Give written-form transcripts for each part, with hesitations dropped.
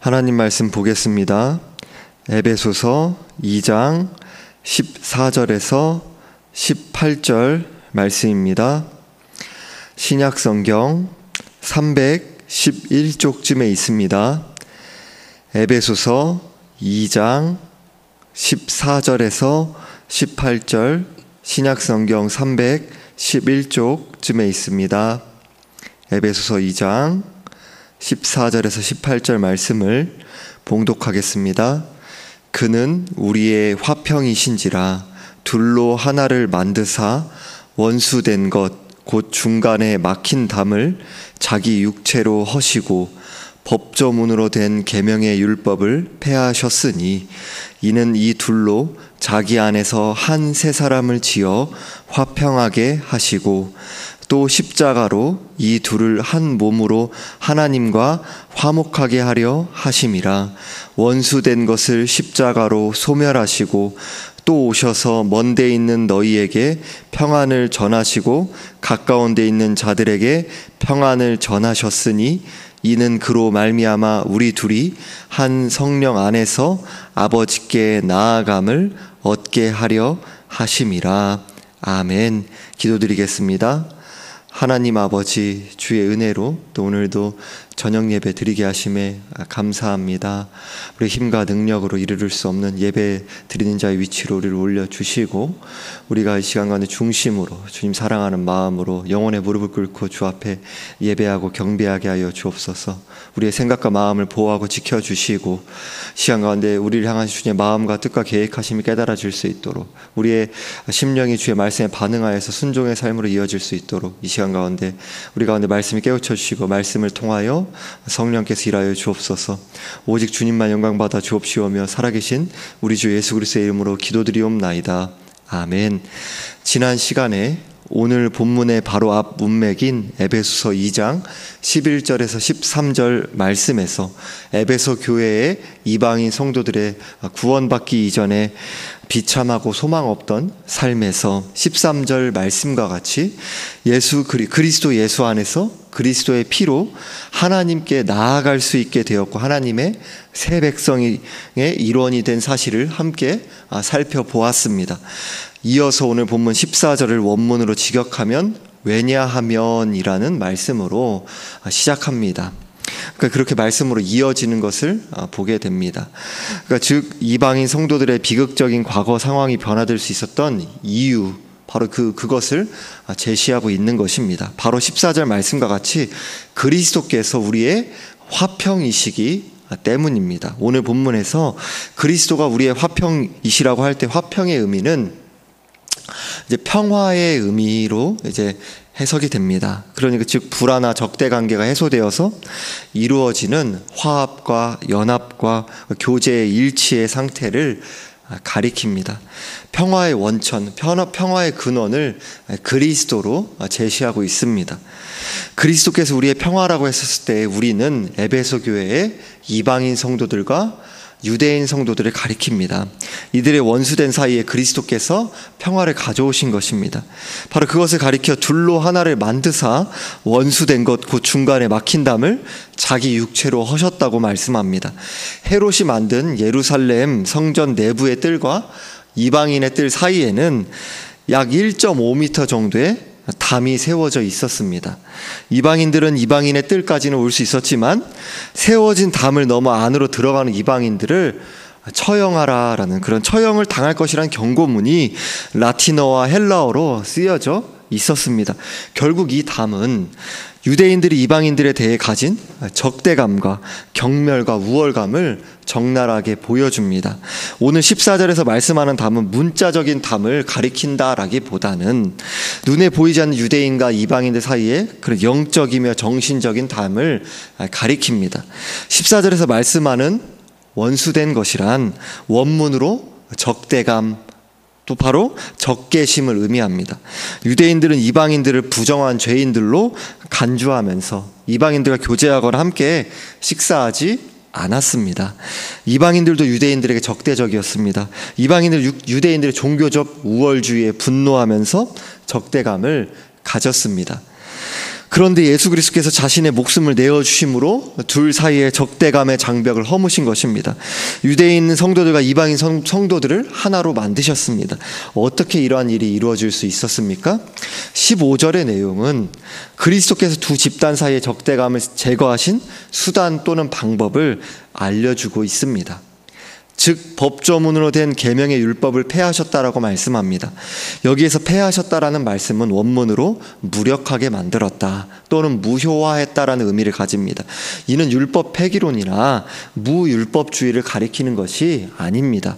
하나님 말씀 보겠습니다. 에베소서 2장 14절에서 18절 말씀입니다. 신약성경 311쪽쯤에 있습니다. 에베소서 2장 14절에서 18절, 신약성경 311쪽쯤에 있습니다. 에베소서 2장 14절에서 18절 말씀을 봉독하겠습니다. 그는 우리의 화평이신지라 둘로 하나를 만드사 원수된 것 곧 중간에 막힌 담을 자기 육체로 허시고 법조문으로 된 계명의 율법을 폐하셨으니 이는 이 둘로 자기 안에서 한 세 사람을 지어 화평하게 하시고 또 십자가로 이 둘을 한 몸으로 하나님과 화목하게 하려 하심이라. 원수된 것을 십자가로 소멸하시고 또 오셔서 먼 데 있는 너희에게 평안을 전하시고 가까운 데 있는 자들에게 평안을 전하셨으니 이는 그로 말미암아 우리 둘이 한 성령 안에서 아버지께 나아감을 얻게 하려 하심이라. 아멘. 기도드리겠습니다. 하나님 아버지, 주의 은혜로 또 오늘도 저녁 예배 드리게 하심에 감사합니다. 우리 힘과 능력으로 이룰 수 없는 예배 드리는 자의 위치로 우리를 올려주시고 우리가 이 시간 가운데 중심으로 주님 사랑하는 마음으로 영혼의 무릎을 꿇고 주 앞에 예배하고 경배하게 하여 주옵소서. 우리의 생각과 마음을 보호하고 지켜주시고 시간 가운데 우리를 향한 주님의 마음과 뜻과 계획하심이 깨달아질 수 있도록 우리의 심령이 주의 말씀에 반응하여서 순종의 삶으로 이어질 수 있도록 이 시간 가운데 우리 가운데 말씀이 깨우쳐 주시고 말씀을 통하여 성령께서 일하여 주옵소서. 오직 주님만 영광받아 주옵시오며 살아계신 우리 주 예수 그리스도의 이름으로 기도드리옵나이다. 아멘. 지난 시간에 오늘 본문의 바로 앞 문맥인 에베소서 2장 11절에서 13절 말씀에서 에베소 교회의 이방인 성도들의 구원받기 이전에 비참하고 소망 없던 삶에서 13절 말씀과 같이 그리스도 예수 안에서 그리스도의 피로 하나님께 나아갈 수 있게 되었고 하나님의 새 백성의 일원이 된 사실을 함께 살펴보았습니다. 이어서 오늘 본문 14절을 원문으로 직역하면 왜냐하면 이라는 말씀으로 시작합니다. 그러니까 그렇게 말씀으로 이어지는 것을 보게 됩니다. 그러니까 즉 이방인 성도들의 비극적인 과거 상황이 변화될 수 있었던 이유, 바로 그것을 제시하고 있는 것입니다. 바로 14절 말씀과 같이 그리스도께서 우리의 화평이시기 때문입니다. 오늘 본문에서 그리스도가 우리의 화평이시라고 할 때 화평의 의미는 이제 평화의 의미로 이제 해석이 됩니다. 그러니까 즉 불화나 적대 관계가 해소되어서 이루어지는 화합과 연합과 교제의 일치의 상태를 가리킵니다. 평화의 원천, 평화의 근원을 그리스도로 제시하고 있습니다. 그리스도께서 우리의 평화라고 했었을 때 우리는 에베소 교회의 이방인 성도들과 유대인 성도들을 가리킵니다. 이들의 원수된 사이에 그리스도께서 평화를 가져오신 것입니다. 바로 그것을 가리켜 둘로 하나를 만드사 원수된 것 곧 중간에 막힌 담을 자기 육체로 허셨다고 말씀합니다. 헤롯이 만든 예루살렘 성전 내부의 뜰과 이방인의 뜰 사이에는 약 1.5m 정도의 담이 세워져 있었습니다. 이방인들은 이방인의 뜰까지는 올 수 있었지만 세워진 담을 넘어 안으로 들어가는 이방인들을 처형하라라는 그런 처형을 당할 것이라는 경고문이 라틴어와 헬라어로 쓰여져 있었습니다. 결국 이 담은 유대인들이 이방인들에 대해 가진 적대감과 경멸과 우월감을 적나라하게 보여줍니다. 오늘 14절에서 말씀하는 담은 문자적인 담을 가리킨다라기보다는 눈에 보이지 않는 유대인과 이방인들 사이에 그런 영적이며 정신적인 담을 가리킵니다. 14절에서 말씀하는 원수된 것이란 원문으로 적대감, 또 바로 적개심을 의미합니다. 유대인들은 이방인들을 부정한 죄인들로 간주하면서 이방인들과 교제하거나 함께 식사하지 않았습니다. 이방인들도 유대인들에게 적대적이었습니다. 이방인들 유대인들의 종교적 우월주의에 분노하면서 적대감을 가졌습니다. 그런데 예수 그리스도께서 자신의 목숨을 내어주심으로 둘 사이의 적대감의 장벽을 허무신 것입니다. 유대인 성도들과 이방인 성도들을 하나로 만드셨습니다. 어떻게 이러한 일이 이루어질 수 있었습니까? 15절의 내용은 그리스도께서 두 집단 사이의 적대감을 제거하신 수단 또는 방법을 알려주고 있습니다. 즉 법조문으로 된 계명의 율법을 폐하셨다라고 말씀합니다. 여기에서 폐하셨다라는 말씀은 원문으로 무력하게 만들었다 또는 무효화했다라는 의미를 가집니다. 이는 율법 폐기론이나 무율법주의를 가리키는 것이 아닙니다.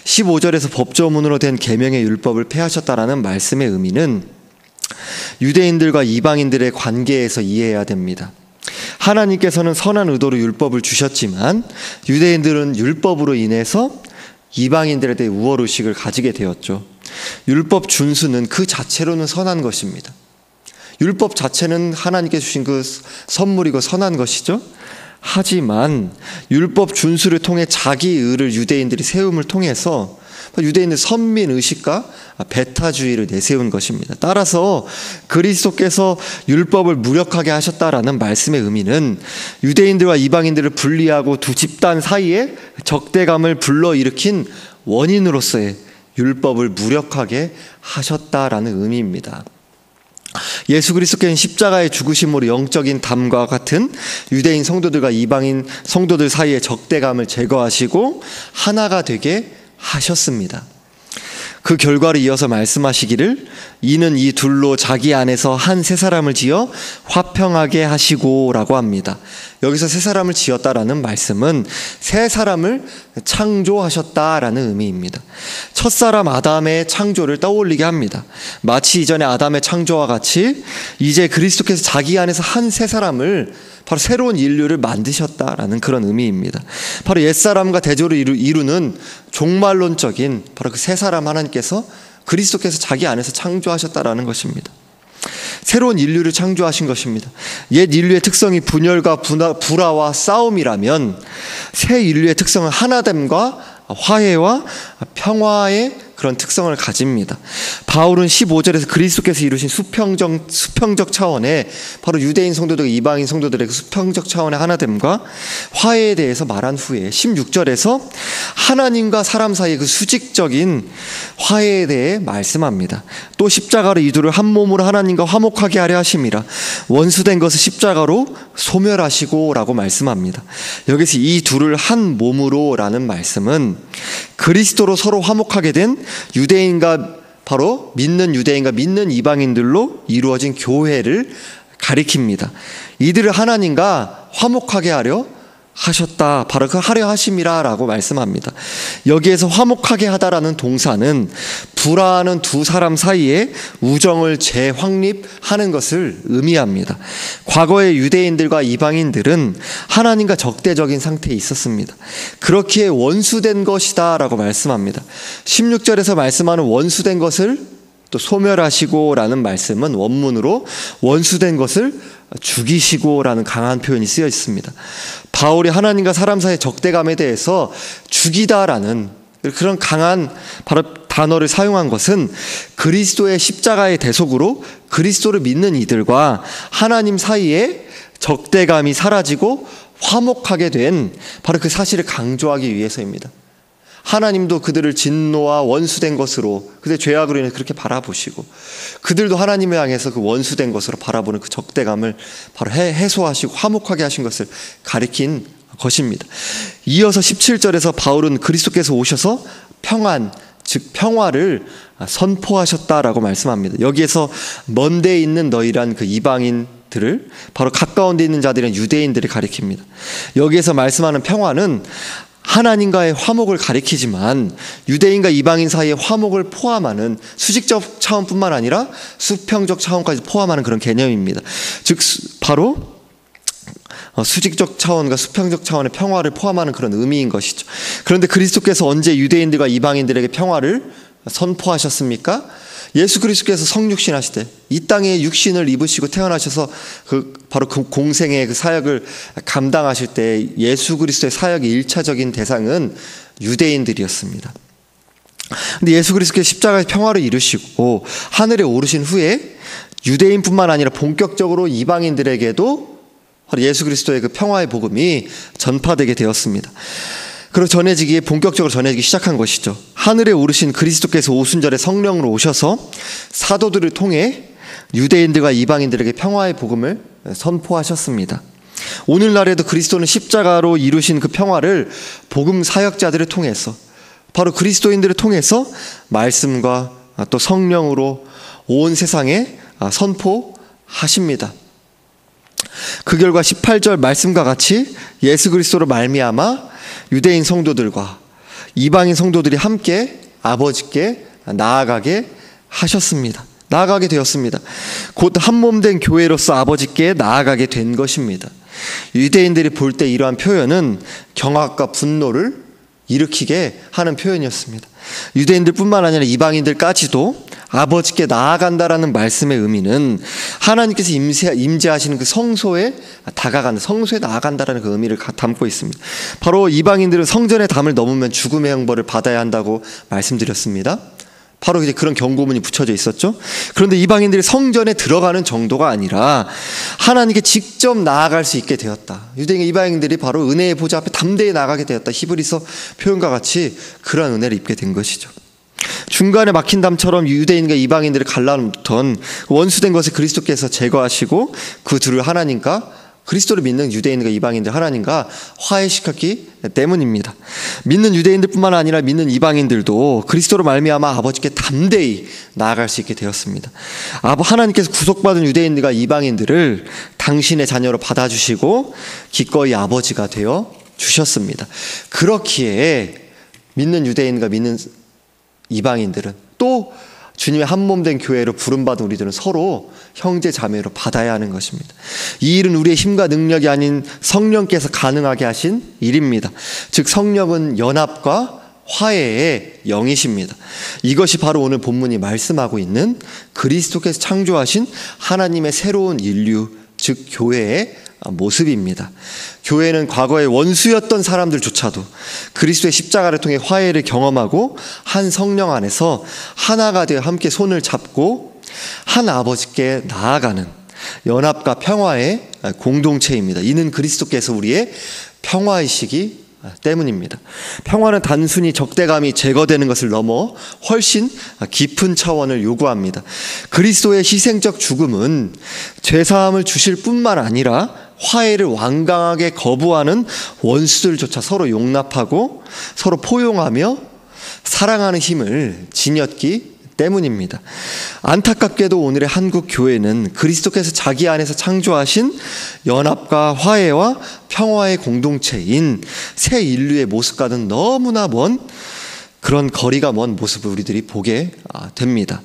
15절에서 법조문으로 된 계명의 율법을 폐하셨다라는 말씀의 의미는 유대인들과 이방인들의 관계에서 이해해야 됩니다. 하나님께서는 선한 의도로 율법을 주셨지만 유대인들은 율법으로 인해서 이방인들에 대해 우월의식을 가지게 되었죠. 율법 준수는 그 자체로는 선한 것입니다. 율법 자체는 하나님께 주신 그 선물이고 선한 것이죠. 하지만 율법 준수를 통해 자기 의를 유대인들이 세움을 통해서 유대인의 선민의식과 배타주의를 내세운 것입니다. 따라서 그리스도께서 율법을 무력하게 하셨다라는 말씀의 의미는 유대인들과 이방인들을 분리하고 두 집단 사이에 적대감을 불러일으킨 원인으로서의 율법을 무력하게 하셨다라는 의미입니다. 예수 그리스도께서는 십자가의 죽으심으로 영적인 담과 같은 유대인 성도들과 이방인 성도들 사이의 적대감을 제거하시고 하나가 되게 하셨습니다. 그 결과를 이어서 말씀하시기를 이는 이 둘로 자기 안에서 한 새 사람을 지어 화평하게 하시고 라고 합니다. 여기서 새 사람을 지었다라는 말씀은 새 사람을 창조하셨다라는 의미입니다. 첫사람 아담의 창조를 떠올리게 합니다. 마치 이전에 아담의 창조와 같이 이제 그리스도께서 자기 안에서 한 새 사람을 바로 새로운 인류를 만드셨다라는 그런 의미입니다. 바로 옛사람과 대조를 이루는 종말론적인 바로 그 새 사람 하나님께서 그리스도께서 자기 안에서 창조하셨다라는 것입니다. 새로운 인류를 창조하신 것입니다. 옛 인류의 특성이 분열과 불화와 싸움이라면 새 인류의 특성은 하나됨과 화해와 평화의 그런 특성을 가집니다. 바울은 15절에서 그리스도께서 이루신 수평적 차원의 바로 유대인 성도들과 이방인 성도들의 그 수평적 차원의 하나됨과 화해에 대해서 말한 후에 16절에서 하나님과 사람 사이의 그 수직적인 화해에 대해 말씀합니다. 또 십자가로 이 둘을 한 몸으로 하나님과 화목하게 하려 하심이라 원수된 것을 십자가로 소멸하시고 라고 말씀합니다. 여기서 이 둘을 한 몸으로 라는 말씀은 그리스도로 서로 화목하게 된 유대인과 바로 믿는 유대인과 믿는 이방인들로 이루어진 교회를 가리킵니다. 이들을 하나님과 화목하게 하려 하셨다. 바로 그 하려 하심이라 라고 말씀합니다. 여기에서 화목하게 하다라는 동사는 불화하는 두 사람 사이에 우정을 재확립하는 것을 의미합니다. 과거의 유대인들과 이방인들은 하나님과 적대적인 상태에 있었습니다. 그렇기에 원수된 것이다 라고 말씀합니다. 16절에서 말씀하는 원수된 것을 또 소멸하시고 라는 말씀은 원문으로 원수된 것을 죽이시고 라는 강한 표현이 쓰여 있습니다. 바울이 하나님과 사람 사이의 적대감에 대해서 죽이다라는 그런 강한 바로 단어를 사용한 것은 그리스도의 십자가의 대속으로 그리스도를 믿는 이들과 하나님 사이에 적대감이 사라지고 화목하게 된 바로 그 사실을 강조하기 위해서입니다. 하나님도 그들을 진노와 원수된 것으로 그들의 죄악으로 인해 그렇게 바라보시고 그들도 하나님을 향해서 그 원수된 것으로 바라보는 그 적대감을 바로 해소하시고 화목하게 하신 것을 가리킨 것입니다. 이어서 17절에서 바울은 그리스도께서 오셔서 평안 즉 평화를 선포하셨다라고 말씀합니다. 여기에서 먼 데 있는 너희란 그 이방인들을 바로 가까운 데 있는 자들은 유대인들을 가리킵니다. 여기에서 말씀하는 평화는 하나님과의 화목을 가리키지만 유대인과 이방인 사이의 화목을 포함하는 수직적 차원뿐만 아니라 수평적 차원까지 포함하는 그런 개념입니다. 즉 바로 수직적 차원과 수평적 차원의 평화를 포함하는 그런 의미인 것이죠. 그런데 그리스도께서 언제 유대인들과 이방인들에게 평화를 선포하셨습니까? 예수 그리스도께서 성육신 하실 때 이 땅에 육신을 입으시고 태어나셔서 바로 그 공생의 그 사역을 감당하실 때 예수 그리스도의 사역의 1차적인 대상은 유대인들이었습니다. 근데 예수 그리스도께서 십자가의 평화를 이루시고 하늘에 오르신 후에 유대인뿐만 아니라 본격적으로 이방인들에게도 예수 그리스도의 그 평화의 복음이 전파되게 되었습니다. 그리고 본격적으로 전해지기 시작한 것이죠. 하늘에 오르신 그리스도께서 오순절에 성령으로 오셔서 사도들을 통해 유대인들과 이방인들에게 평화의 복음을 선포하셨습니다. 오늘날에도 그리스도는 십자가로 이루신 그 평화를 복음 사역자들을 통해서, 바로 그리스도인들을 통해서 말씀과 또 성령으로 온 세상에 선포하십니다. 그 결과 18절 말씀과 같이 예수 그리스도로 말미암아 유대인 성도들과 이방인 성도들이 함께 아버지께 나아가게 되었습니다. 곧 한 몸 된 교회로서 아버지께 나아가게 된 것입니다. 유대인들이 볼 때 이러한 표현은 경악과 분노를 일으키게 하는 표현이었습니다. 유대인들뿐만 아니라 이방인들까지도 아버지께 나아간다라는 말씀의 의미는 하나님께서 임재하시는 그 성소에 나아간다라는 그 의미를 담고 있습니다. 바로 이방인들은 성전의 담을 넘으면 죽음의 형벌을 받아야 한다고 말씀드렸습니다. 바로 이제 그런 경고문이 붙여져 있었죠. 그런데 이방인들이 성전에 들어가는 정도가 아니라 하나님께 직접 나아갈 수 있게 되었다. 유대인 이방인들이 바로 은혜의 보좌 앞에 담대히 나가게 되었다. 히브리서 표현과 같이 그러한 은혜를 입게 된 것이죠. 중간에 막힌 담처럼 유대인과 이방인들을 갈라놓던 원수된 것을 그리스도께서 제거하시고 그 둘을 하나님과, 그리스도를 믿는 유대인과 이방인들 하나님과 화해시켰기 때문입니다. 믿는 유대인들뿐만 아니라 믿는 이방인들도 그리스도로 말미암아 아버지께 담대히 나아갈 수 있게 되었습니다. 하나님께서 구속받은 유대인들과 이방인들을 당신의 자녀로 받아주시고 기꺼이 아버지가 되어 주셨습니다. 그렇기에 믿는 유대인과 믿는 이방인들은 또 주님의 한 몸 된 교회로 부름받은 우리들은 서로 형제 자매로 받아야 하는 것입니다. 이 일은 우리의 힘과 능력이 아닌 성령께서 가능하게 하신 일입니다. 즉 성령은 연합과 화해의 영이십니다. 이것이 바로 오늘 본문이 말씀하고 있는 그리스도께서 창조하신 하나님의 새로운 인류, 즉 교회의 모습입니다. 교회는 과거의 원수였던 사람들조차도 그리스도의 십자가를 통해 화해를 경험하고 한 성령 안에서 하나가 되어 함께 손을 잡고 한 아버지께 나아가는 연합과 평화의 공동체입니다. 이는 그리스도께서 우리의 평화이시기 때문입니다. 평화는 단순히 적대감이 제거되는 것을 넘어 훨씬 깊은 차원을 요구합니다. 그리스도의 희생적 죽음은 죄사함을 주실 뿐만 아니라 화해를 완강하게 거부하는 원수들조차 서로 용납하고 서로 포용하며 사랑하는 힘을 지녔기 때문입니다. 안타깝게도 오늘의 한국 교회는 그리스도께서 자기 안에서 창조하신 연합과 화해와 평화의 공동체인 새 인류의 모습과는 너무나 먼 그런 거리가 먼 모습을 우리들이 보게 됩니다.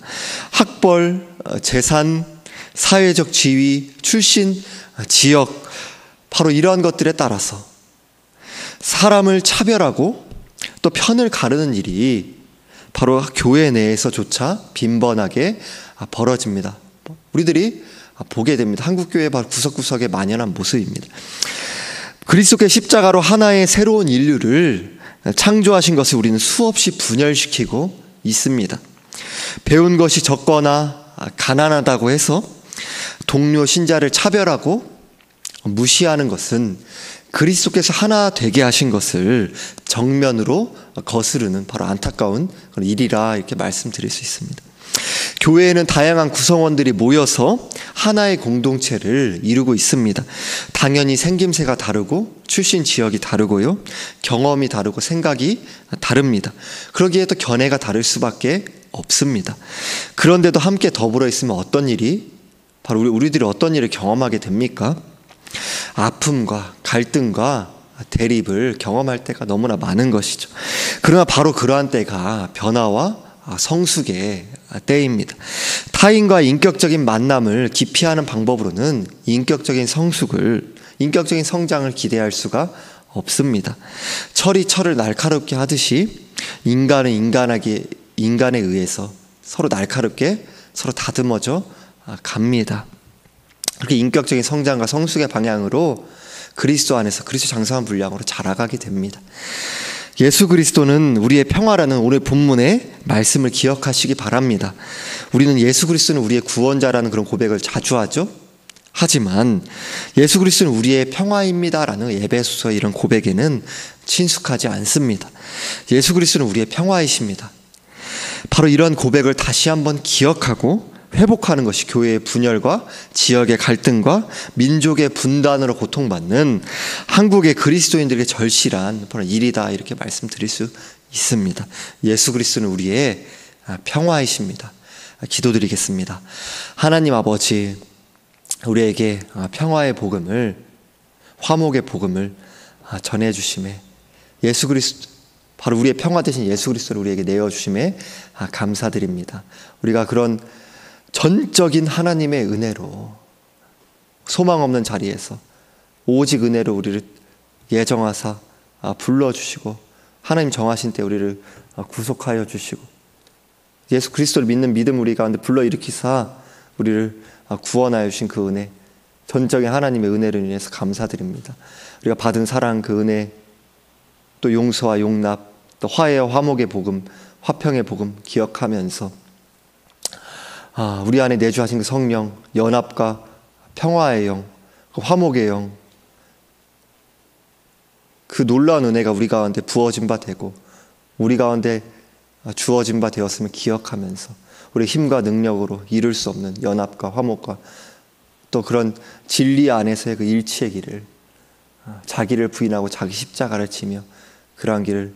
학벌, 재산, 사회적 지위, 출신, 지역, 바로 이러한 것들에 따라서 사람을 차별하고 또 편을 가르는 일이 바로 교회 내에서조차 빈번하게 벌어집니다. 우리들이 보게 됩니다. 한국교회 바로 구석구석에 만연한 모습입니다. 그리스도의 십자가로 하나의 새로운 인류를 창조하신 것을 우리는 수없이 분열시키고 있습니다. 배운 것이 적거나 가난하다고 해서 동료 신자를 차별하고 무시하는 것은 그리스도께서 하나 되게 하신 것을 정면으로 거스르는 바로 안타까운 일이라 이렇게 말씀드릴 수 있습니다. 교회에는 다양한 구성원들이 모여서 하나의 공동체를 이루고 있습니다. 당연히 생김새가 다르고 출신 지역이 다르고요, 경험이 다르고 생각이 다릅니다. 그러기에 또 견해가 다를 수밖에 없습니다. 그런데도 함께 더불어 있으면 어떤 일이, 바로 우리들이 어떤 일을 경험하게 됩니까? 아픔과 갈등과 대립을 경험할 때가 너무나 많은 것이죠. 그러나 바로 그러한 때가 변화와 성숙의 때입니다. 타인과 인격적인 만남을 기피하는 방법으로는 인격적인 성장을 기대할 수가 없습니다. 철이 철을 날카롭게 하듯이 인간은 인간에 의해서 서로 날카롭게 서로 다듬어져 갑니다. 그렇게 인격적인 성장과 성숙의 방향으로 그리스도 안에서 그리스도 장성한 분량으로 자라가게 됩니다. 예수 그리스도는 우리의 평화라는 오늘 본문의 말씀을 기억하시기 바랍니다. 우리는 예수 그리스도는 우리의 구원자라는 그런 고백을 자주 하죠. 하지만 예수 그리스도는 우리의 평화입니다라는 에베소서의 이런 고백에는 친숙하지 않습니다. 예수 그리스도는 우리의 평화이십니다. 바로 이런 고백을 다시 한번 기억하고 회복하는 것이 교회의 분열과 지역의 갈등과 민족의 분단으로 고통받는 한국의 그리스도인들에게 절실한 일이다, 이렇게 말씀드릴 수 있습니다. 예수 그리스도는 우리의 평화이십니다. 기도드리겠습니다. 하나님 아버지, 우리에게 평화의 복음을, 화목의 복음을 전해주심에, 예수 그리스도, 바로 우리의 평화 되신 예수 그리스도를 우리에게 내어주심에 감사드립니다. 우리가 그런 전적인 하나님의 은혜로 소망 없는 자리에서 오직 은혜로 우리를 예정하사 불러주시고 하나님 정하신 때 우리를 구속하여 주시고 예수 그리스도를 믿는 믿음 우리 가운데 불러일으키사 우리를 구원하여 주신 그 은혜, 전적인 하나님의 은혜를 인해서 감사드립니다. 우리가 받은 사랑, 그 은혜, 또 용서와 용납, 또 화해와 화목의 복음, 화평의 복음 기억하면서 우리 안에 내주하신 그 성령, 연합과 평화의 영, 화목의 영, 그 놀라운 은혜가 우리 가운데 부어진 바 되고 우리 가운데 주어진 바 되었음을 기억하면서 우리의 힘과 능력으로 이룰 수 없는 연합과 화목과 또 그런 진리 안에서의 그 일치의 길을, 자기를 부인하고 자기 십자가를 지며 그러한 길을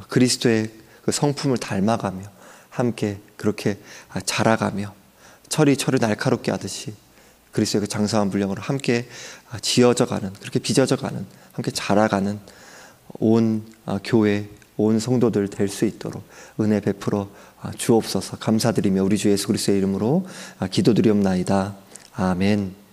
그리스도의 그 성품을 닮아가며 함께 그렇게 자라가며 철이 철을 날카롭게 하듯이 그리스도의 그 장성한 분량으로 함께 지어져가는, 그렇게 빚어져가는, 함께 자라가는 온 교회, 온 성도들 될 수 있도록 은혜 베풀어 주옵소서. 감사드리며 우리 주 예수 그리스도의 이름으로 기도드리옵나이다. 아멘.